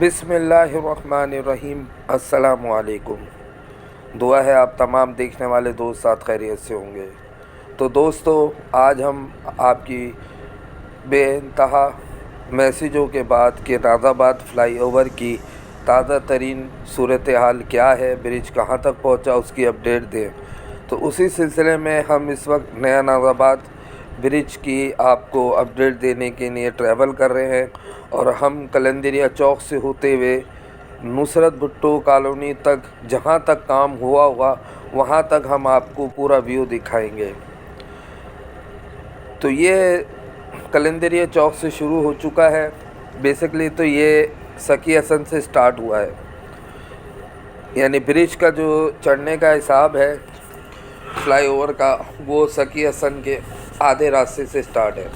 बिस्मिल्लाहिर्रहमानिर्रहीम। अस्सलामुअलैकुम। दुआ है आप तमाम देखने वाले दोस्त साथ खैरियत से होंगे। तो दोस्तों, आज हम आपकी बेइंतहा मैसेजों के बाद के नाज़ाबाद फ़्लाईओवर की ताज़ा तरीन सूरत हाल क्या है, ब्रिज कहाँ तक पहुँचा, उसकी अपडेट दें। तो उसी सिलसिले में हम इस वक्त नया नाज़ाबाद ब्रिज की आपको अपडेट देने के लिए ट्रैवल कर रहे हैं और हम कलंदरिया चौक से होते हुए नुसरत भुट्टो कॉलोनी तक, जहाँ तक काम हुआ होगा वहाँ तक हम आपको पूरा व्यू दिखाएंगे। तो ये कलंदरिया चौक से शुरू हो चुका है। बेसिकली तो ये सकी हसन से स्टार्ट हुआ है, यानी ब्रिज का जो चढ़ने का हिसाब है फ्लाईओवर का, वो सकी हसन के आधे रास्ते से स्टार्ट है।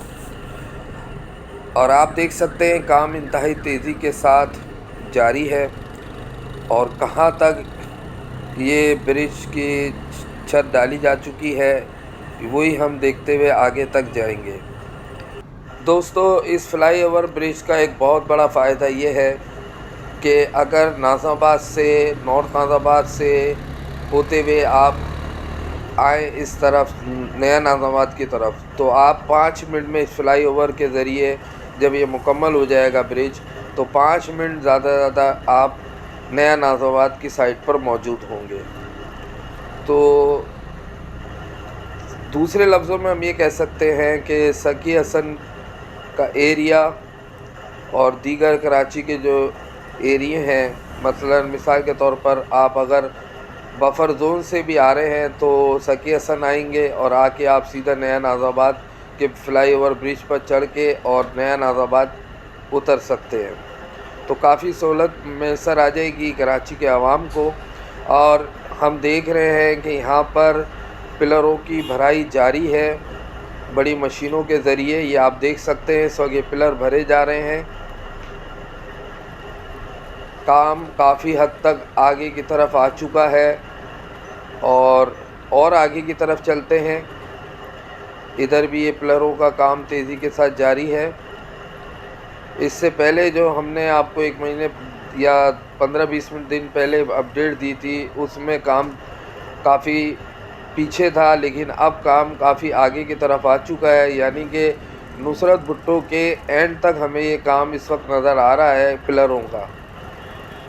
और आप देख सकते हैं काम इंतहाई तेज़ी के साथ जारी है और कहाँ तक ये ब्रिज की छत डाली जा चुकी है वही हम देखते हुए आगे तक जाएंगे। दोस्तों, इस फ्लाईओवर ब्रिज का एक बहुत बड़ा फ़ायदा ये है कि अगर नाज़ाबाद से, नॉर्थ नाज़ाबाद से होते हुए आप आए इस तरफ नया नाज़ाबाद की तरफ, तो आप 5 मिनट में इस फ्लाईओवर के ज़रिए जब ये मुकम्मल हो जाएगा ब्रिज, तो 5 मिनट ज़्यादा आप नया नाज़ाबाद की साइट पर मौजूद होंगे। तो दूसरे लफ्ज़ों में हम ये कह सकते हैं कि सकी हसन का एरिया और दीगर कराची के जो एरिए हैं, मसलन मिसाल के तौर पर आप अगर बफ़र ज़ोन से भी आ रहे हैं तो सकी हसन आएंगे और आके आप सीधा नया नाज़ाबाद के फ्लाईओवर ब्रिज पर चढ़ के और नया नाज़ाबाद उतर सकते हैं। तो काफ़ी सहूलत मैसर आ जाएगी कराची के आवाम को। और हम देख रहे हैं कि यहाँ पर पिलरों की भराई जारी है बड़ी मशीनों के ज़रिए। ये आप देख सकते हैं, इस वक्त ये पिलर भरे जा रहे हैं। काम काफ़ी हद तक आगे की तरफ आ चुका है और आगे की तरफ चलते हैं। इधर भी ये पिलरों का काम तेज़ी के साथ जारी है। इससे पहले जो हमने आपको 1 महीने या 15-20 मिनट दिन पहले अपडेट दी थी, उसमें काम काफ़ी पीछे था, लेकिन अब काम काफ़ी आगे की तरफ आ चुका है। यानी कि नुसरत भुट्टो के एंड तक हमें ये काम इस वक्त नज़र आ रहा है पिलरों का।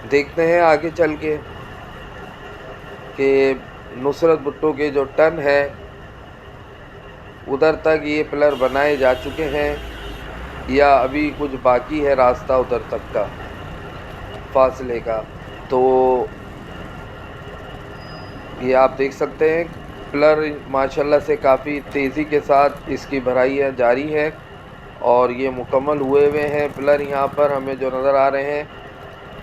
देखते हैं आगे चल के कि नुसरत भुट्टो के जो टन है उधर तक ये पिलर बनाए जा चुके हैं या अभी कुछ बाकी है रास्ता उधर तक का फासले का। तो ये आप देख सकते हैं पिलर माशाल्लाह से काफ़ी तेज़ी के साथ इसकी भराइयाँ जारी है और ये मुकम्मल हुए हुए हैं पिलर यहाँ पर हमें जो नज़र आ रहे हैं।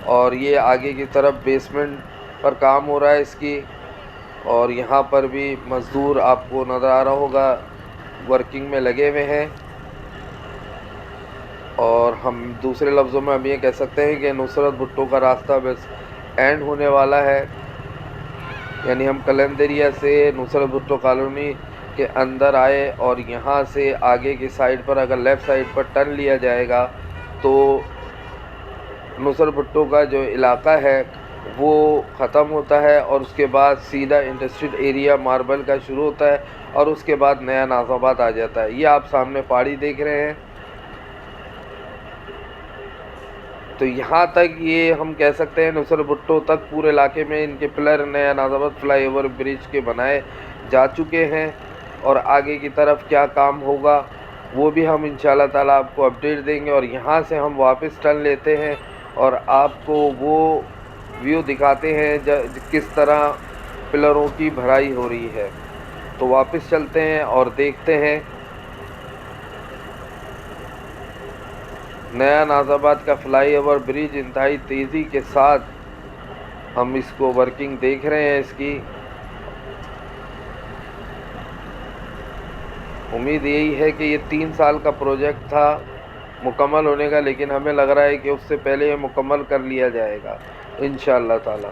और ये आगे की तरफ बेसमेंट पर काम हो रहा है इसकी, और यहाँ पर भी मज़दूर आपको नज़र आ रहा होगा वर्किंग में लगे हुए हैं। और हम दूसरे लफ्ज़ों में हम ये कह सकते हैं कि नुसरत भुट्टो का रास्ता बस एंड होने वाला है। यानी हम कलंदरिया से नुसरत भुट्टो कॉलोनी के अंदर आए और यहाँ से आगे की साइड पर अगर लेफ़्ट साइड पर टर्न लिया जाएगा तो नुसरत भुट्टो का जो इलाका है वो ख़त्म होता है और उसके बाद सीधा इंडस्ट्रियल एरिया मार्बल का शुरू होता है और उसके बाद नया नाज़ाबाद आ जाता है। ये आप सामने पहाड़ी देख रहे हैं। तो यहाँ तक ये हम कह सकते हैं नुसरत भुट्टो तक पूरे इलाके में इनके पिलर नया नाज़ाबाद फ्लाईओवर ब्रिज के बनाए जा चुके हैं। और आगे की तरफ क्या काम होगा वो भी हम इंशाल्लाह ताला आपको अपडेट देंगे। और यहाँ से हम वापस टर्न लेते हैं और आपको वो व्यू दिखाते हैं किस तरह पिलरों की भराई हो रही है। तो वापस चलते हैं और देखते हैं नया नाज़ाबाद का फ्लाईओवर ब्रिज इंतहाई तेज़ी के साथ हम इसको वर्किंग देख रहे हैं इसकी। उम्मीद यही है कि ये 3 साल का प्रोजेक्ट था मुकम्मल होने का, लेकिन हमें लग रहा है कि उससे पहले ये मुकम्मल कर लिया जाएगा इंशाअल्लाह ताला।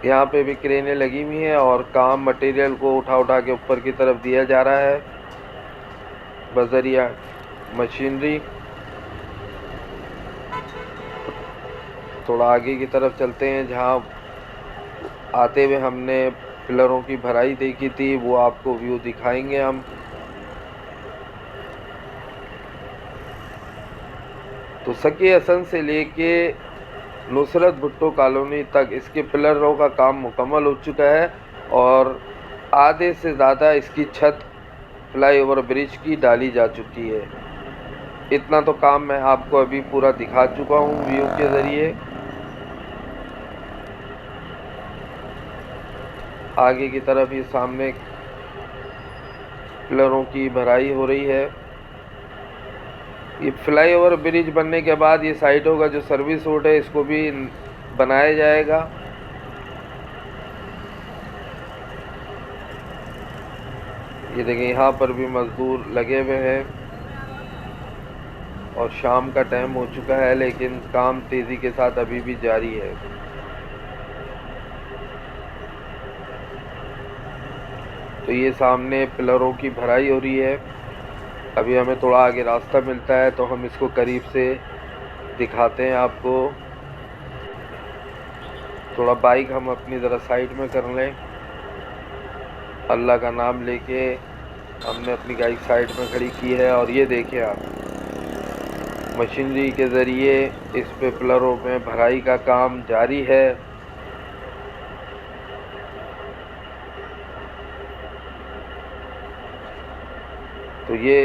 यहाँ पे भी क्रेनें लगी हुई हैं और काम मटेरियल को उठा के ऊपर की तरफ दिया जा रहा है बज़रिया मशीनरी। थोड़ा आगे की तरफ चलते हैं, जहाँ आते हुए हमने पिलरों की भराई देखी थी, वो आपको व्यू दिखाएंगे हम। तो सकी हसन से लेके नुसरत भुट्टो कॉलोनी तक इसके पिलरों का काम मुकम्मल हो चुका है और आधे से ज़्यादा इसकी छत फ्लाईओवर ब्रिज की डाली जा चुकी है। इतना तो काम मैं आपको अभी पूरा दिखा चुका हूँ व्यू के ज़रिए। आगे की तरफ ये सामने पिलरों की भराई हो रही है। ये फ्लाईओवर ब्रिज बनने के बाद ये साइटों का जो सर्विस रोड है इसको भी बनाया जाएगा। ये देखिए यहाँ पर भी मज़दूर लगे हुए हैं और शाम का टाइम हो चुका है, लेकिन काम तेज़ी के साथ अभी भी जारी है। तो ये सामने पिलरों की भराई हो रही है। अभी हमें थोड़ा आगे रास्ता मिलता है तो हम इसको करीब से दिखाते हैं आपको। थोड़ा बाइक हम अपनी ज़रा साइड में कर लें। अल्लाह का नाम लेके हमने अपनी बाइक साइड में खड़ी की है और ये देखिए आप, मशीनरी के ज़रिए इस पे पिलरों में भराई का काम जारी है। तो ये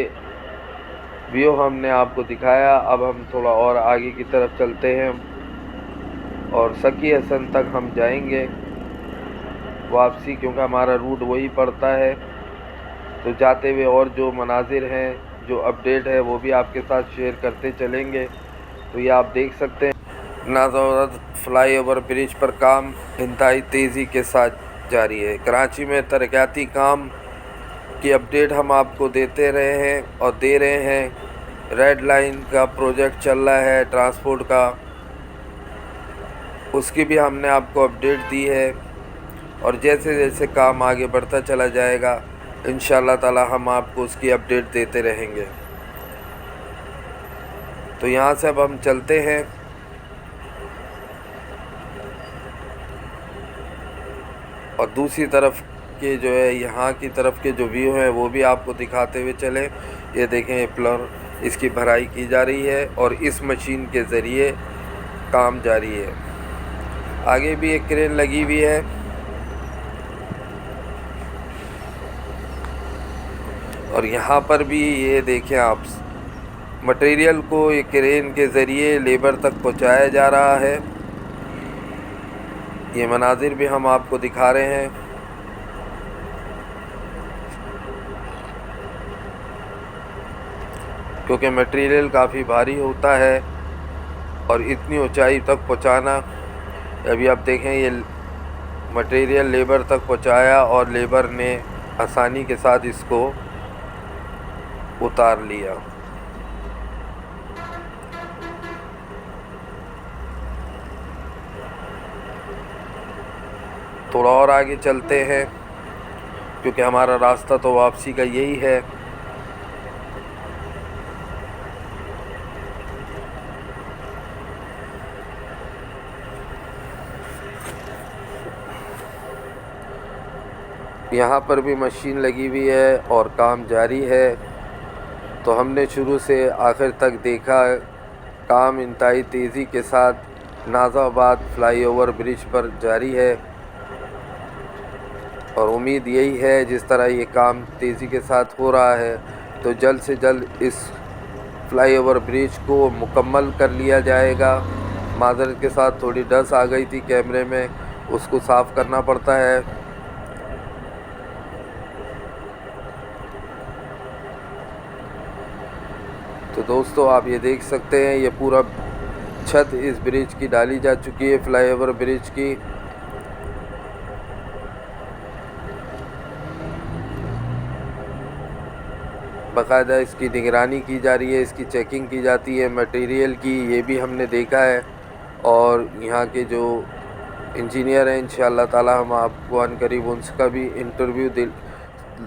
व्यू हमने आपको दिखाया। अब हम थोड़ा और आगे की तरफ चलते हैं और सकी हसन तक हम जाएंगे वापसी, क्योंकि हमारा रूट वही पड़ता है। तो जाते हुए और जो मनाजिर हैं, जो अपडेट है, वो भी आपके साथ शेयर करते चलेंगे। तो ये आप देख सकते हैं नाज़ावत फ्लाईओवर ब्रिज पर काम इंतहाई तेज़ी के साथ जारी है। कराची में तरक्याती काम की अपडेट हम आपको देते रहे हैं और दे रहे हैं। रेड लाइन का प्रोजेक्ट चल रहा है ट्रांसपोर्ट का, उसकी भी हमने आपको अपडेट दी है और जैसे जैसे काम आगे बढ़ता चला जाएगा इंशाअल्लाह ताला हम आपको उसकी अपडेट देते रहेंगे। तो यहाँ से अब हम चलते हैं और दूसरी तरफ के जो है यहाँ की तरफ के जो व्यू हैं वो भी आपको दिखाते हुए चले। ये देखें, ये पिलर इसकी भराई की जा रही है और इस मशीन के ज़रिए काम जारी है। आगे भी एक क्रेन लगी हुई है और यहाँ पर भी ये देखें आप, मटेरियल को ये क्रेन के ज़रिए लेबर तक पहुँचाया जा रहा है। ये मनाजिर भी हम आपको दिखा रहे हैं। क्योंकि मटेरियल काफ़ी भारी होता है और इतनी ऊंचाई तक पहुंचाना, अभी आप देखें ये मटेरियल लेबर तक पहुंचाया और लेबर ने आसानी के साथ इसको उतार लिया। थोड़ा और आगे चलते हैं क्योंकि हमारा रास्ता तो वापसी का यही है। यहाँ पर भी मशीन लगी हुई है और काम जारी है। तो हमने शुरू से आखिर तक देखा, काम इंतहाई तेज़ी के साथ नाज़ाबाद फ्लाईओवर ब्रिज पर जारी है और उम्मीद यही है जिस तरह ये काम तेज़ी के साथ हो रहा है तो जल्द से जल्द इस फ्लाईओवर ब्रिज को मुकम्मल कर लिया जाएगा। माज़रत के साथ थोड़ी डस्ट आ गई थी कैमरे में, उसको साफ़ करना पड़ता है। तो दोस्तों आप ये देख सकते हैं, ये पूरा छत इस ब्रिज की डाली जा चुकी है, फ्लाईओवर ब्रिज की। बाकायदा इसकी निगरानी की जा रही है, इसकी चेकिंग की जाती है मटेरियल की, ये भी हमने देखा है। और यहाँ के जो इंजीनियर हैं इंशाअल्लाह ताला हम आपको अनकरीब उनका भी इंटरव्यू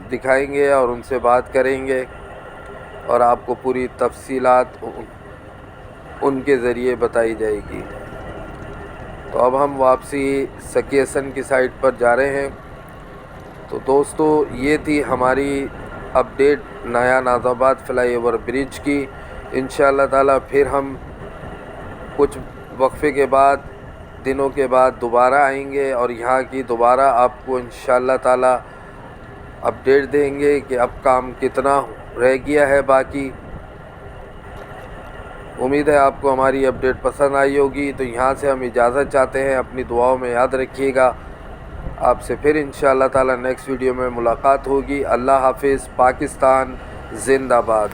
दिखाएंगे और उनसे बात करेंगे और आपको पूरी तफसीलात उनके ज़रिए बताई जाएगी। तो अब हम वापसी सकी हसन की साइड पर जा रहे हैं। तो दोस्तों ये थी हमारी अपडेट नया नाज़ाबाद फ्लाईओवर ब्रिज की। इंशाअल्लाह ताला फिर हम कुछ वक्फे के बाद, दिनों के बाद दोबारा आएंगे और यहाँ की दोबारा आपको इंशाअल्लाह ताला अपडेट देंगे कि अब काम कितना रह गया है बाकी। उम्मीद है आपको हमारी अपडेट पसंद आई होगी। तो यहाँ से हम इजाज़त चाहते हैं, अपनी दुआओं में याद रखिएगा। आपसे फिर इंशाअल्लाह ताला नेक्स्ट वीडियो में मुलाकात होगी। अल्लाह हाफिज़। पाकिस्तान ज़िंदाबाद।